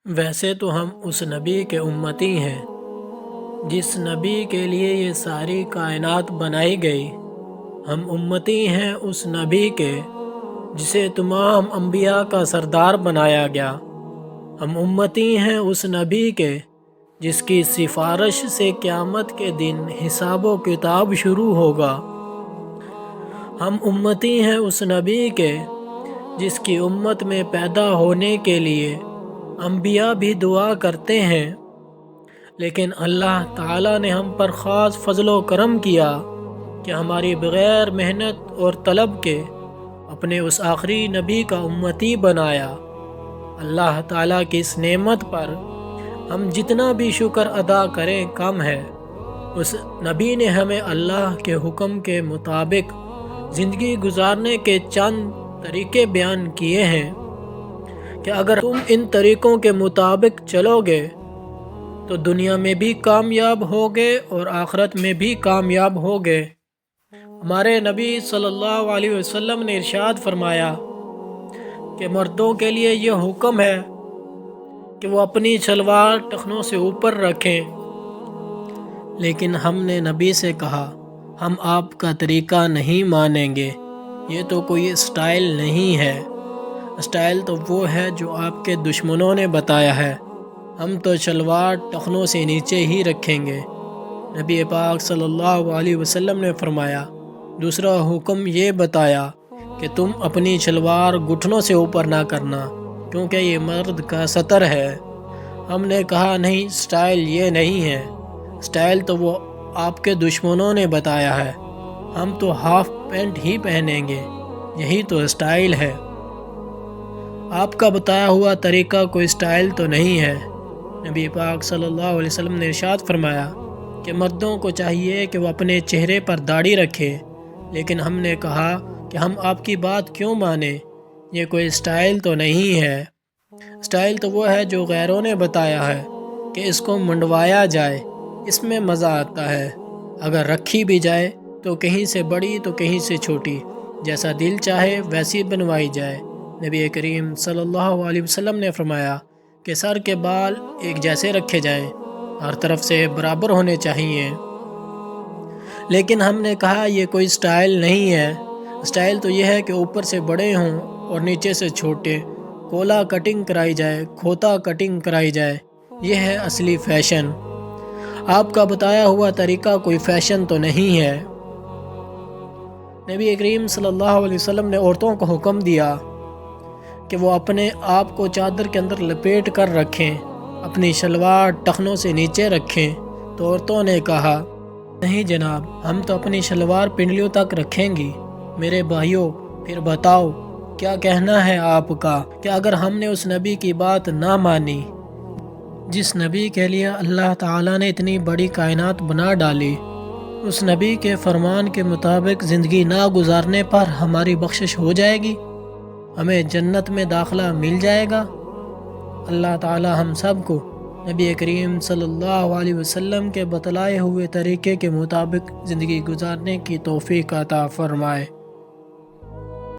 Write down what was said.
ویسے تو ہم اس نبی کے امتی ہیں جس نبی کے لیے یہ ساری کائنات بنائی گئی۔ ہم امتی ہیں اس نبی کے جسے تمام انبیاء کا سردار بنایا گیا۔ ہم امتی ہیں اس نبی کے جس کی سفارش سے قیامت کے دن حساب و کتاب شروع ہوگا۔ ہم امتی ہیں اس نبی کے جس کی امت میں پیدا ہونے کے لیے انبیاء بھی دعا کرتے ہیں، لیکن اللہ تعالیٰ نے ہم پر خاص فضل و کرم کیا کہ ہماری بغیر محنت اور طلب کے اپنے اس آخری نبی کا امتی بنایا۔ اللہ تعالیٰ کی اس نعمت پر ہم جتنا بھی شکر ادا کریں کم ہے۔ اس نبی نے ہمیں اللہ کے حکم کے مطابق زندگی گزارنے کے چند طریقے بیان کیے ہیں کہ اگر تم ان طریقوں کے مطابق چلو گے تو دنیا میں بھی کامیاب ہوگے اور آخرت میں بھی کامیاب ہوگے۔ ہمارے نبی صلی اللہ علیہ وسلم نے ارشاد فرمایا کہ مردوں کے لیے یہ حکم ہے کہ وہ اپنی شلوار ٹخنوں سے اوپر رکھیں، لیکن ہم نے نبی سے کہا ہم آپ کا طریقہ نہیں مانیں گے، یہ تو کوئی اسٹائل نہیں ہے، اسٹائل تو وہ ہے جو آپ کے دشمنوں نے بتایا ہے، ہم تو شلوار ٹخنوں سے نیچے ہی رکھیں گے۔ نبی پاک صلی اللہ علیہ وسلم نے فرمایا، دوسرا حکم یہ بتایا کہ تم اپنی شلوار گھٹنوں سے اوپر نہ کرنا کیونکہ یہ مرد کا سطر ہے۔ ہم نے کہا نہیں، سٹائل یہ نہیں ہے، سٹائل تو وہ آپ کے دشمنوں نے بتایا ہے، ہم تو ہاف پینٹ ہی پہنیں گے، یہی تو سٹائل ہے۔ آپ کا بتایا ہوا طریقہ کوئی سٹائل تو نہیں ہے۔ نبی پاک صلی اللہ علیہ وسلم نے ارشاد فرمایا کہ مردوں کو چاہیے کہ وہ اپنے چہرے پر داڑھی رکھیں، لیکن ہم نے کہا کہ ہم آپ کی بات کیوں مانیں، یہ کوئی سٹائل تو نہیں ہے۔ سٹائل تو وہ ہے جو غیروں نے بتایا ہے کہ اس کو منڈوایا جائے، اس میں مزہ آتا ہے، اگر رکھی بھی جائے تو کہیں سے بڑی تو کہیں سے چھوٹی، جیسا دل چاہے ویسی بنوائی جائے۔ نبی کریم صلی اللہ علیہ وسلم نے فرمایا کہ سر کے بال ایک جیسے رکھے جائیں، ہر طرف سے برابر ہونے چاہیے، لیکن ہم نے کہا یہ کوئی سٹائل نہیں ہے۔ سٹائل تو یہ ہے کہ اوپر سے بڑے ہوں اور نیچے سے چھوٹے، کولا کٹنگ کرائی جائے، کھوتا کٹنگ کرائی جائے، یہ ہے اصلی فیشن۔ آپ کا بتایا ہوا طریقہ کوئی فیشن تو نہیں ہے۔ نبی کریم صلی اللہ علیہ وسلم نے عورتوں کو حکم دیا کہ وہ اپنے آپ کو چادر کے اندر لپیٹ کر رکھیں، اپنی شلوار ٹخنوں سے نیچے رکھیں، تو عورتوں نے کہا نہیں جناب، ہم تو اپنی شلوار پنڈلیوں تک رکھیں گی۔ میرے بھائیوں، پھر بتاؤ کیا کہنا ہے آپ کا کہ اگر ہم نے اس نبی کی بات نہ مانی جس نبی کے لیے اللہ تعالیٰ نے اتنی بڑی کائنات بنا ڈالی، اس نبی کے فرمان کے مطابق زندگی نہ گزارنے پر ہماری بخشش ہو جائے گی، ہمیں جنت میں داخلہ مل جائے گا؟ اللہ تعالیٰ ہم سب کو نبی کریم صلی اللہ علیہ وسلم کے بتلائے ہوئے طریقے کے مطابق زندگی گزارنے کی توفیق عطا فرمائے۔